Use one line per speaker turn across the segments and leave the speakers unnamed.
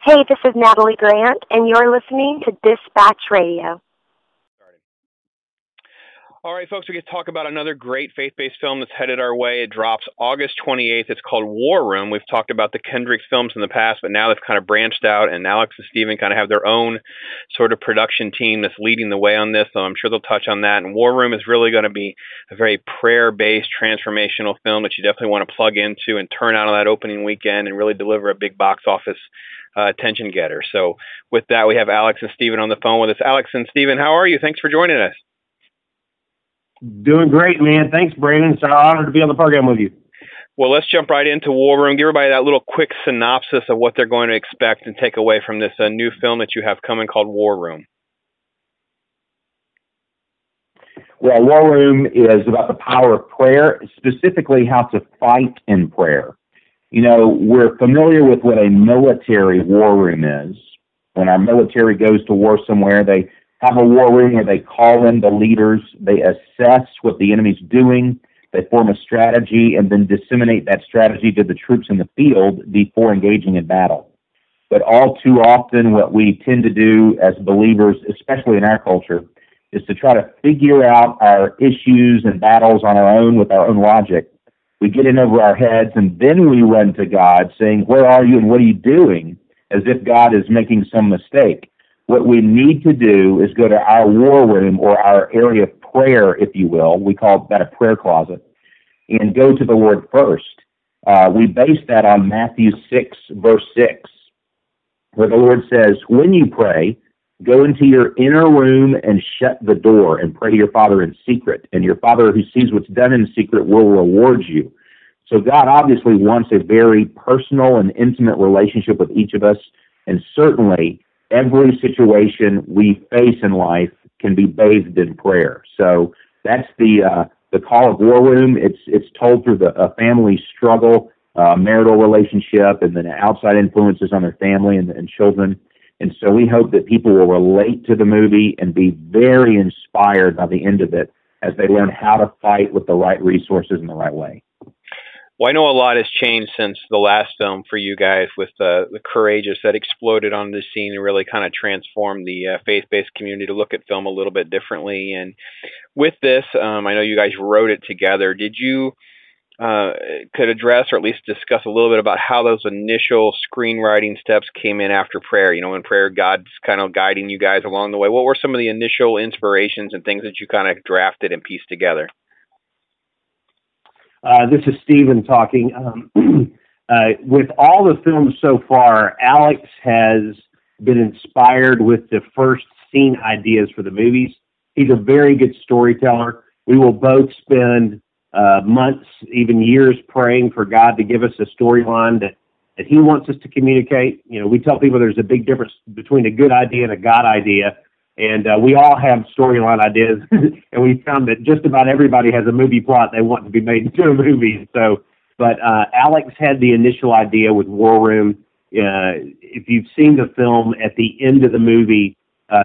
Hey, this is Natalie Grant, and you're listening to Dispatch Radio.
All right, folks, we get to talk about another great faith-based film that's headed our way. It drops August 28th. It's called War Room. We've talked about the Kendrick films in the past, but now they've kind of branched out, and Alex and Steven kind of have their own sort of production team that's leading the way on this, so I'm sure they'll touch on that. And War Room is really going to be a very prayer-based, transformational film that you definitely want to plug into and turn out on that opening weekend and really deliver a big box office attention getter. So with that, we have Alex and Steven on the phone with us. Alex and Steven, how are you? Thanks for joining us.
Doing great, man. Thanks, Brandon. It's an honor to be on the program with you.
Well, let's jump right into War Room. Give everybody that little quick synopsis of what they're going to expect and take away from this new film that you have coming called War Room.
Well, War Room is about the power of prayer, specifically how to fight in prayer. You know, we're familiar with what a military war room is. When our military goes to war somewhere, they have a war room where they call in the leaders, they assess what the enemy's doing, they form a strategy, and then disseminate that strategy to the troops in the field before engaging in battle. But all too often, what we tend to do as believers, especially in our culture, is to try to figure out our issues and battles on our own with our own logic. We get in over our heads, and then we run to God saying, "Where are you and what are you doing?" as if God is making some mistake. What we need to do is go to our war room, or our area of prayer, if you will. We call that a prayer closet, and go to the Lord first. We base that on Matthew 6, verse 6, where the Lord says, "When you pray, go into your inner room and shut the door and pray to your Father in secret, and your Father who sees what's done in secret will reward you." So God obviously wants a very personal and intimate relationship with each of us, and certainly every situation we face in life can be bathed in prayer. So that's the call of War Room. It's told through a family struggle, marital relationship, and then outside influences on their family and children. And so we hope that people will relate to the movie and be very inspired by the end of it as they learn how to fight with the right resources in the right way.
Well, I know a lot has changed since the last film for you guys with the Courageous that exploded on the scene and really kind of transformed the faith-based community to look at film a little bit differently. And with this, I know you guys wrote it together. Did you could address or at least discuss a little bit about how those initial screenwriting steps came in after prayer? You know, in prayer, God's kind of guiding you guys along the way. What were some of the initial inspirations and things that you kind of drafted and pieced together?
This is Steven talking. With all the films so far, Alex has been inspired with the first scene ideas for the movies. He's a very good storyteller. We will both spend months, even years, praying for God to give us a storyline that he wants us to communicate. You know, we tell people there's a big difference between a good idea and a God idea. And we all have storyline ideas, and we found that just about everybody has a movie plot they want to be made into a movie. So, but Alex had the initial idea with War Room. If you've seen the film, at the end of the movie,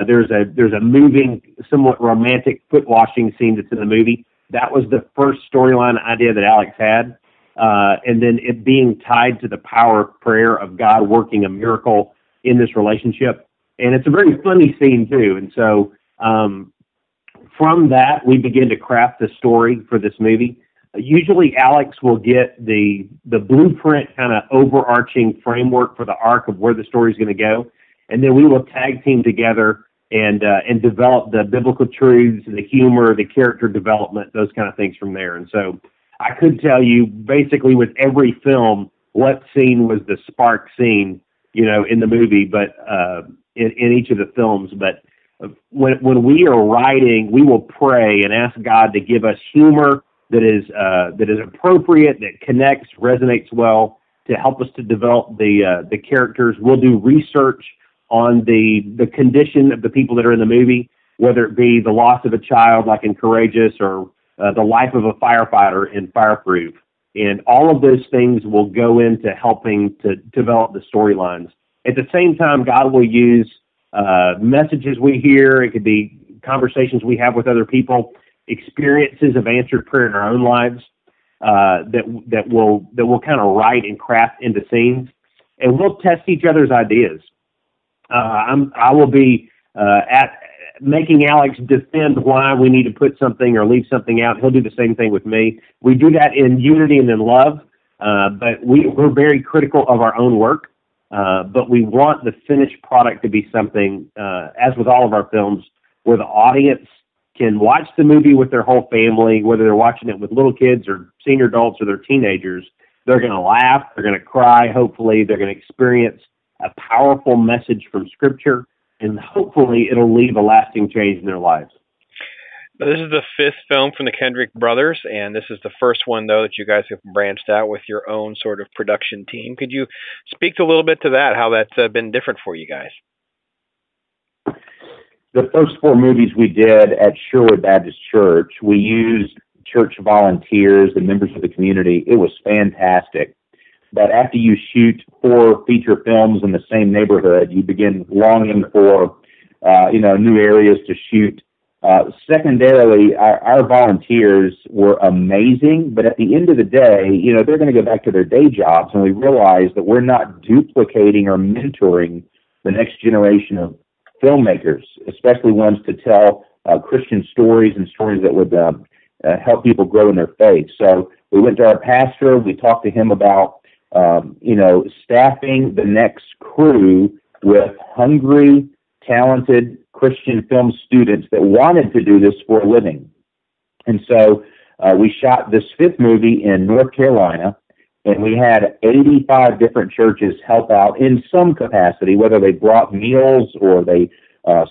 there's a moving, somewhat romantic foot washing scene that's in the movie. That was the first storyline idea that Alex had, and then it being tied to the power of prayer, of God working a miracle in this relationship. And it's a very funny scene, too. And so from that, we begin to craft the story for this movie. Usually, Alex will get the blueprint kind of overarching framework for the arc of where the story is going to go. And then we will tag team together and develop the biblical truths, the humor, the character development, those kind of things from there. And so I could tell you basically with every film what scene was the spark scene, you know, in the movie, but in each of the films. But when we are writing, we will pray and ask God to give us humor that is appropriate, that connects, resonates well, to help us to develop the characters. We'll do research on the condition of the people that are in the movie, whether it be the loss of a child like in Courageous, or the life of a firefighter in Fireproof. And all of those things will go into helping to develop the storylines. At the same time, God will use messages we hear. It could be conversations we have with other people, experiences of answered prayer in our own lives that will kind of write and craft into scenes. and we'll test each other's ideas. I will be at making Alex defend why we need to put something or leave something out. He'll do the same thing with me. We do that in unity and in love, but we're very critical of our own work, but we want the finished product to be something, as with all of our films, where the audience can watch the movie with their whole family, whether they're watching it with little kids or senior adults or their teenagers. They're going to laugh, they're going to cry, hopefully they're going to experience a powerful message from Scripture, and hopefully it'll leave a lasting change in their lives.
This is the 5th film from the Kendrick Brothers, and this is the first one, though, that you guys have branched out with your own sort of production team. Could you speak a little bit to that, how that's been different for you guys?
The first 4 movies we did at Sherwood Baptist Church, we used church volunteers and members of the community. It was fantastic. But after you shoot 4 feature films in the same neighborhood, you begin longing for, new areas to shoot. Secondarily, our volunteers were amazing, but at the end of the day, they're going to go back to their day jobs, and we realized that we're not duplicating or mentoring the next generation of filmmakers, especially ones to tell Christian stories and stories that would help people grow in their faith. So we went to our pastor, we talked to him about staffing the next crew with hungry, talented Christian film students that wanted to do this for a living. And so we shot this 5th movie in North Carolina, and we had 85 different churches help out in some capacity, whether they brought meals or they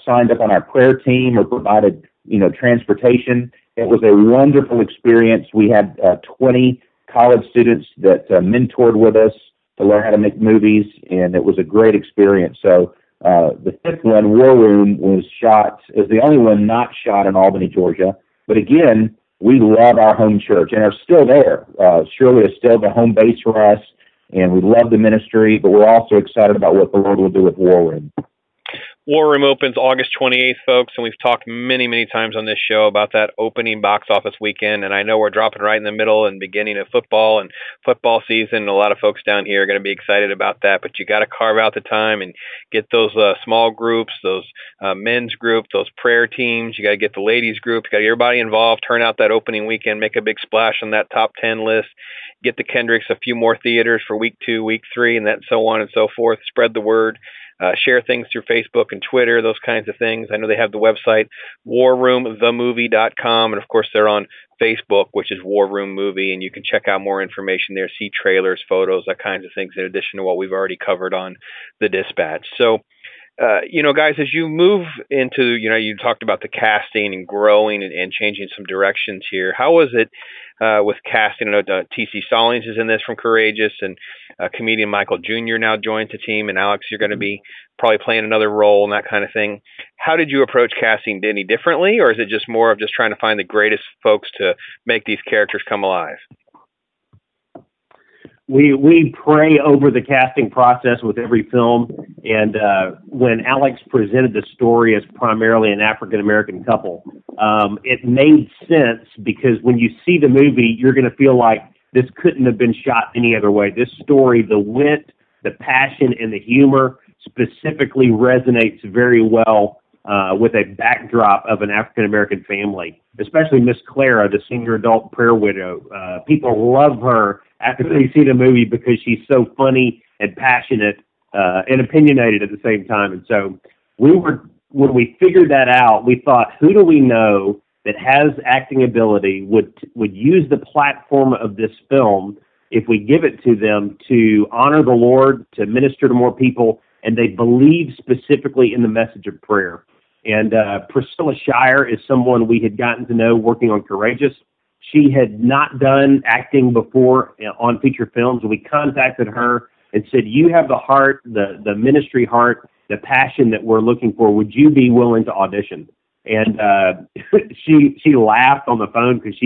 signed up on our prayer team or provided, transportation. It was a wonderful experience. We had 20 college students that mentored with us to learn how to make movies, and it was a great experience. So the 5th one, War Room, is the only one not shot in Albany, Georgia. But again, we love our home church and are still there. Shirley is still the home base for us, and we love the ministry, but we're also excited about what the Lord will do with War Room.
War Room opens August 28th, folks, and we've talked many, many times on this show about that opening box office weekend, and I know we're dropping right in the middle and beginning of football and football season, and a lot of folks down here are going to be excited about that, but you got to carve out the time and get those small groups, those men's group, those prayer teams. You got to get the ladies group. You got to get everybody involved, turn out that opening weekend, make a big splash on that top 10 list, get the Kendricks a few more theaters for week 2, week 3, and that so on and so forth. Spread the word. Share things through Facebook and Twitter, those kinds of things. I know they have the website, warroomthemovie.com, and of course they're on Facebook, which is War Room Movie, and you can check out more information there, see trailers, photos, that kinds of things, in addition to what we've already covered on the Dispatch. So, guys, as you move into, you talked about the casting and growing and changing some directions here. How was it with casting? I know T.C. Stallings is in this from Courageous, and comedian Michael Jr. now joins the team, and Alex, you're going to be probably playing another role and that kind of thing. How did you approach casting any differently, or is it just more of just trying to find the greatest folks to make these characters come alive?
We pray over the casting process with every film, and when Alex presented the story as primarily an African-American couple, it made sense because when you see the movie, you're going to feel like this couldn't have been shot any other way. This story, the wit, the passion, and the humor specifically resonates very well with a backdrop of an African-American family, especially Miss Clara, the senior adult prayer widow. People love her after they see the movie because she's so funny and passionate and opinionated at the same time. And so when we figured that out, we thought, who do we know that has acting ability would use the platform of this film, if we give it to them, to honor the Lord, to minister to more people, and they believe specifically in the message of prayer. And Priscilla Shire is someone we had gotten to know working on Courageous. She had not done acting before on feature films. We contacted her and said, you have the heart, the ministry heart, the passion that we're looking for. Would you be willing to audition? And she laughed on the phone because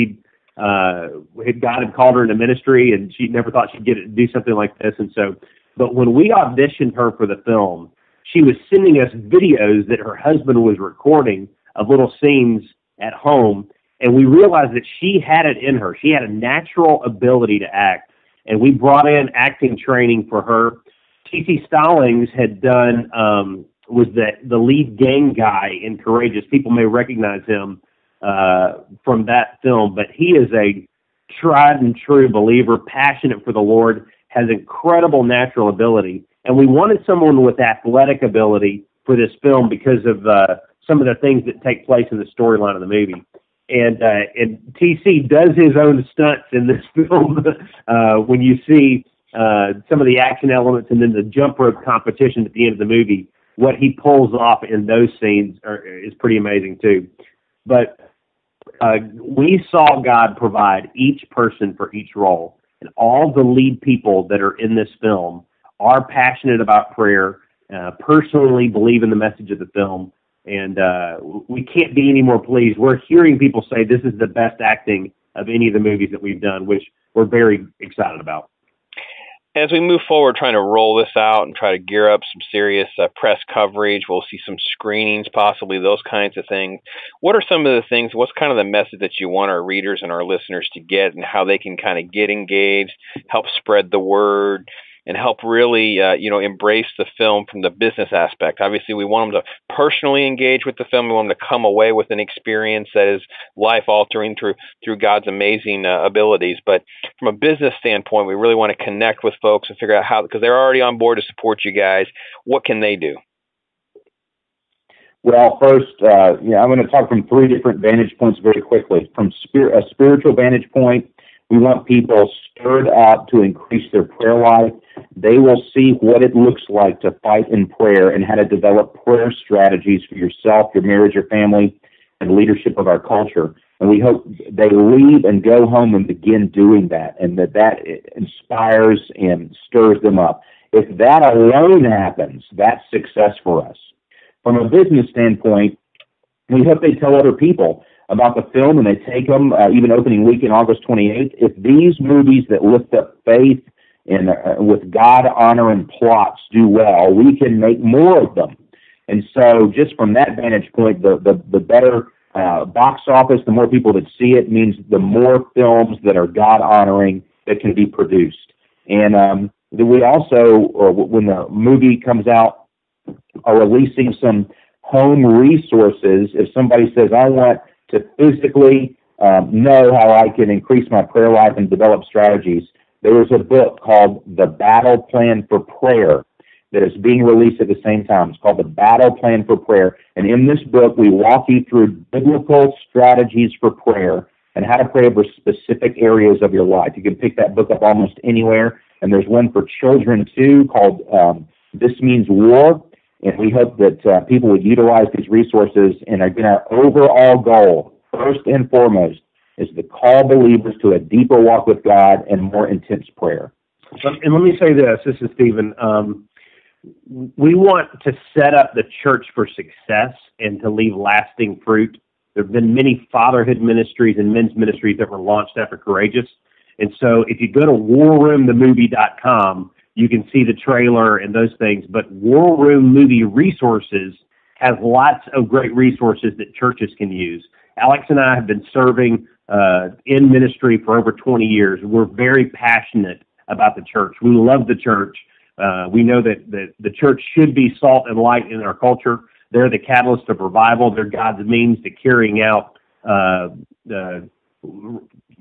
God had called her into ministry, and she never thought she'd get to do something like this. And so, but when we auditioned her for the film, she was sending us videos that her husband was recording of little scenes at home, and we realized that she had it in her. She had a natural ability to act, and we brought in acting training for her T.C. Stallings had done, was the lead gang guy in Courageous. People may recognize him from that film, but he is a tried and true believer, passionate for the Lord, has incredible natural ability. And we wanted someone with athletic ability for this film because of some of the things that take place in the storyline of the movie. And TC does his own stunts in this film when you see some of the action elements and then the jump rope competition at the end of the movie. What he pulls off in those scenes is pretty amazing too. But we saw God provide each person for each role. And all the lead people that are in this film are passionate about prayer, personally believe in the message of the film, and we can't be any more pleased. We're hearing people say this is the best acting of any of the movies that we've done, which we're very excited about.
As we move forward, trying to roll this out and try to gear up some serious press coverage, we'll see some screenings, possibly those kinds of things. What are some of the things, what's kind of the message that you want our readers and our listeners to get, and how they can kind of get engaged, help spread the word, and help really, embrace the film from the business aspect? Obviously, we want them to personally engage with the film. We want them to come away with an experience that is life-altering through God's amazing abilities. But from a business standpoint, we really want to connect with folks and figure out how, because they're already on board to support you guys. What can they do?
Well, first, I'm going to talk from three different vantage points very quickly. From a spiritual vantage point, we want people stirred up to increase their prayer life. They will see what it looks like to fight in prayer and how to develop prayer strategies for yourself, your marriage, your family, and leadership of our culture. And we hope they leave and go home and begin doing that, and that inspires and stirs them up. If that alone happens, that's success for us. From a business standpoint, we hope they tell other people about the film, and they take them, even opening weekend, August 28th. If these movies that lift up faith and with God-honoring plots do well, we can make more of them. And so just from that vantage point, the better box office, the more people that see it, means the more films that are God-honoring that can be produced. And we also, when the movie comes out, are releasing some home resources. If somebody says, I want to physically know how I can increase my prayer life and develop strategies, there is a book called The Battle Plan for Prayer that is being released at the same time. It's called The Battle Plan for Prayer. And in this book, we walk you through biblical strategies for prayer and how to pray over specific areas of your life. You can pick that book up almost anywhere. And there's one for children, too, called This Means War. And we hope that people would utilize these resources. And again, our overall goal, first and foremost, is to call believers to a deeper walk with God and more intense prayer.
And let me say this is Stephen. We want to set up the church for success and to leave lasting fruit. There have been many fatherhood ministries and men's ministries that were launched after Courageous. And so if you go to warroomthemovie.com, you can see the trailer and those things. But War Room Movie Resources has lots of great resources that churches can use. Alex and I have been serving in ministry for over 20 years. We're very passionate about the church. We love the church. We know that the church should be salt and light in our culture. They're the catalyst of revival. They're God's means to carrying out the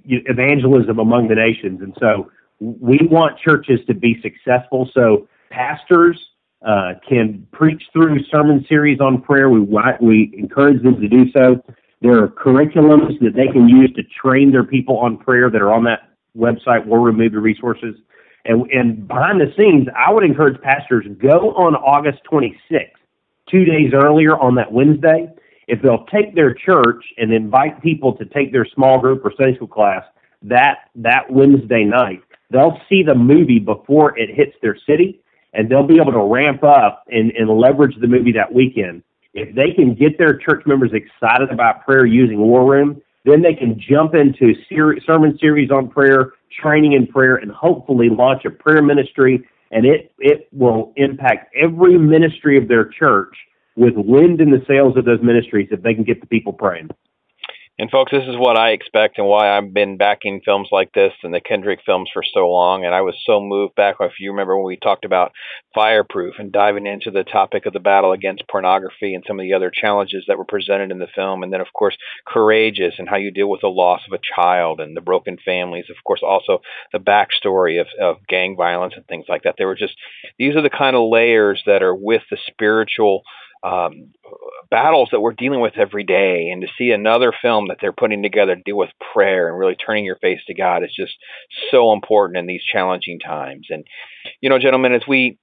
evangelism among the nations. And so we want churches to be successful. So pastors can preach through sermon series on prayer. We encourage them to do so. There are curriculums that they can use to train their people on prayer that are on that website, War Room Movie Resources. And behind the scenes, I would encourage pastors, go on August 26th, 2 days earlier on that Wednesday. If they'll take their church and invite people to take their small group or Sunday school class that Wednesday night, they'll see the movie before it hits their city, and they'll be able to ramp up and leverage the movie that weekend. If they can get their church members excited about prayer using War Room, then they can jump into sermon series on prayer, training in prayer, and hopefully launch a prayer ministry, and it will impact every ministry of their church with wind in the sails of those ministries if they can get the people praying.
And folks, this is what I expect and why I've been backing films like this and the Kendrick films for so long. And I was so moved back, if you remember, when we talked about Fireproof and diving into the topic of the battle against pornography and some of the other challenges that were presented in the film. And then, of course, Courageous and how you deal with the loss of a child and the broken families. Of course, also the backstory of gang violence and things like that. These are the kind of layers that are with the spiritual battles that we're dealing with every day, and to see another film that they're putting together to deal with prayer and really turning your face to God is just so important in these challenging times. And, gentlemen, as we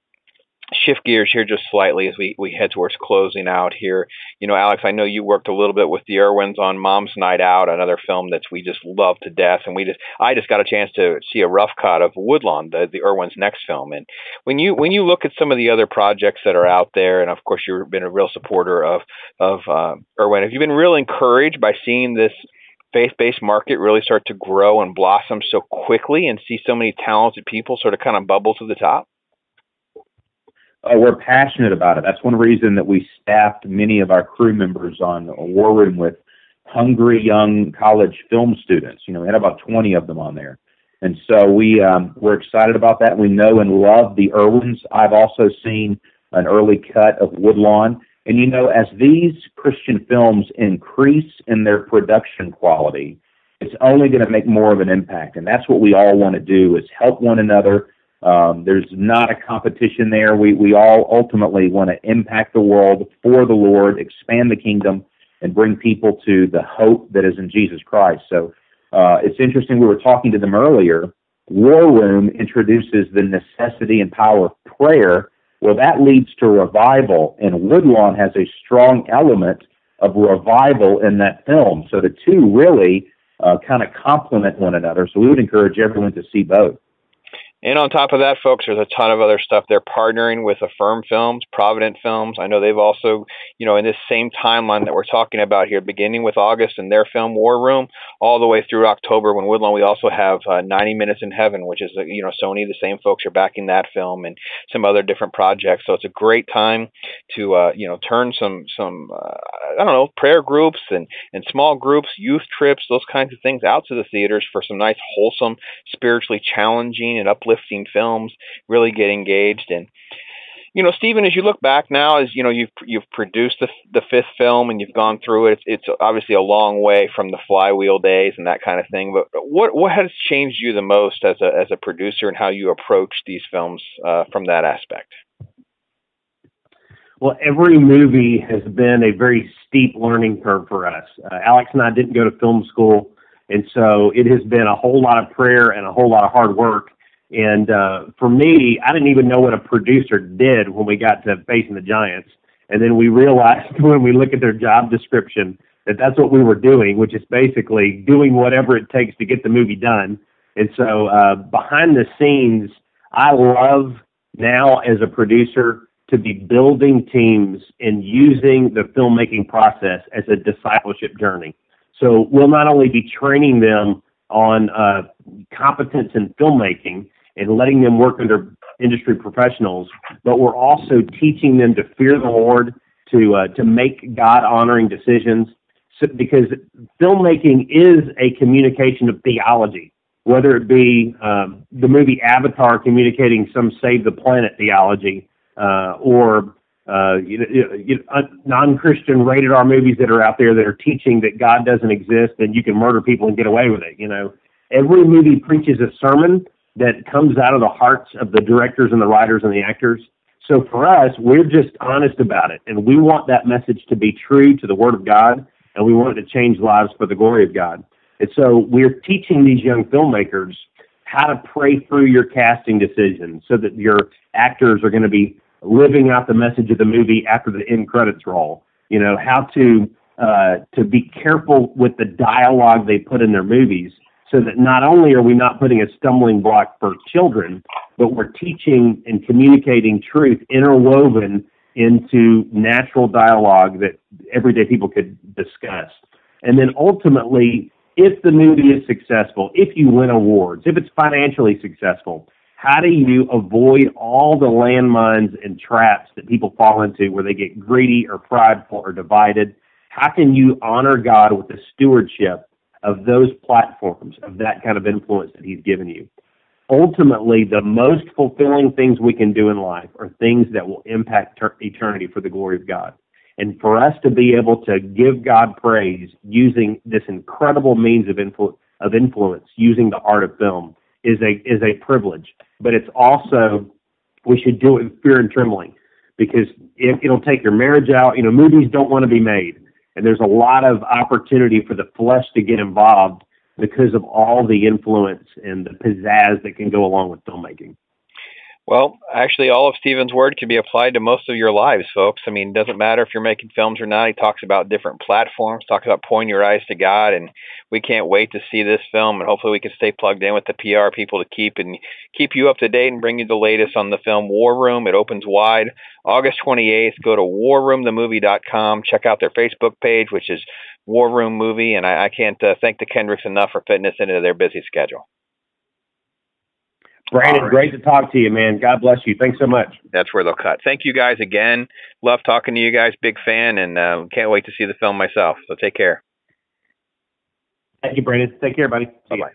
shift gears here just slightly as we head towards closing out here. Alex, I know you worked a little bit with the Irwins on Mom's Night Out, another film that we just love to death. And I just got a chance to see a rough cut of Woodlawn, the Irwins' next film. And when you look at some of the other projects that are out there, and of course you've been a real supporter of Irwin, have you been real encouraged by seeing this faith-based market really start to grow and blossom so quickly and see so many talented people sort of kind of bubble to the top?
We're passionate about it. That's one reason that we staffed many of our crew members on War Room with hungry young college film students. We had about 20 of them on there. And so we're excited about that. We know and love the Irwins. I've also seen an early cut of Woodlawn. And, as these Christian films increase in their production quality, it's only going to make more of an impact. And that's what we all want to do, is help one another. There's not a competition there. We all ultimately want to impact the world for the Lord, expand the kingdom, and bring people to the hope that is in Jesus Christ. So it's interesting, we were talking to them earlier. War Room introduces the necessity and power of prayer. Well, that leads to revival, and Woodlawn has a strong element of revival in that film. So the two really kind of complement one another. So we would encourage everyone to see both.
And on top of that, folks, there's a ton of other stuff. They're partnering with Affirm Films, Provident Films. I know they've also, in this same timeline that we're talking about here, beginning with August and their film War Room, all the way through October when Woodlawn, we also have 90 Minutes in Heaven, which is, Sony, the same folks are backing that film, and some other different projects. So it's a great time to, turn some prayer groups and small groups, youth trips, those kinds of things out to the theaters for some nice, wholesome, spiritually challenging and uplifting films. Really get engaged. And Stephen, as you look back now, as you've produced the fifth film and you've gone through it, it's obviously a long way from the Flywheel days and that kind of thing, but what has changed you the most as a producer and how you approach these films from that aspect?
Well, every movie has been a very steep learning curve for us. Alex and I didn't go to film school, and so it has been a whole lot of prayer and a whole lot of hard work. And for me, I didn't even know what a producer did when we got to Facing the Giants. And then we realized when we look at their job description that that's what we were doing, which is basically doing whatever it takes to get the movie done. And so behind the scenes, I love now as a producer to be building teams and using the filmmaking process as a discipleship journey. So we'll not only be training them on competence in filmmaking and letting them work under industry professionals, but we're also teaching them to fear the Lord, to make God-honoring decisions, because filmmaking is a communication of theology, whether it be the movie Avatar communicating some save the planet theology, or non-Christian rated R movies that are out there that are teaching that God doesn't exist and you can murder people and get away with it. Every movie preaches a sermon that comes out of the hearts of the directors and the writers and the actors. So for us, we're just honest about it, and we want that message to be true to the Word of God, and we want it to change lives for the glory of God. And so we're teaching these young filmmakers how to pray through your casting decisions so that your actors are going to be living out the message of the movie after the end credits roll. How to be careful with the dialogue they put in their movies, so that not only are we not putting a stumbling block for children, but we're teaching and communicating truth interwoven into natural dialogue that everyday people could discuss. And then ultimately, if the movie is successful, if you win awards, if it's financially successful, how do you avoid all the landmines and traps that people fall into where they get greedy or prideful or divided? how can you honor God with the stewardship of those platforms, of that kind of influence that he's given you? Ultimately, the most fulfilling things we can do in life are things that will impact eternity for the glory of God. And for us to be able to give God praise using this incredible means of influence, using the art of film, is a privilege. But it's also, we should do it with fear and trembling, because it'll take your marriage out. Movies don't want to be made, and there's a lot of opportunity for the flesh to get involved because of all the influence and the pizzazz that can go along with filmmaking.
Well, actually, all of Stephen's word can be applied to most of your lives, folks. I mean, it doesn't matter if you're making films or not. He talks about different platforms, talks about pointing your eyes to God, and we can't wait to see this film, and hopefully we can stay plugged in with the PR people to keep you up to date and bring you the latest on the film War Room. It opens wide August 28th. Go to warroomthemovie.com. Check out their Facebook page, which is War Room Movie, and I can't thank the Kendricks enough for fitting us into their busy schedule.
Brandon, right. Great to talk to you, man. God bless you. Thanks so much.
That's where they'll cut. Thank you guys again. Love talking to you guys. Big fan, and can't wait to see the film myself. So take care.
Thank you, Brandon. Take care, buddy.
Bye-bye.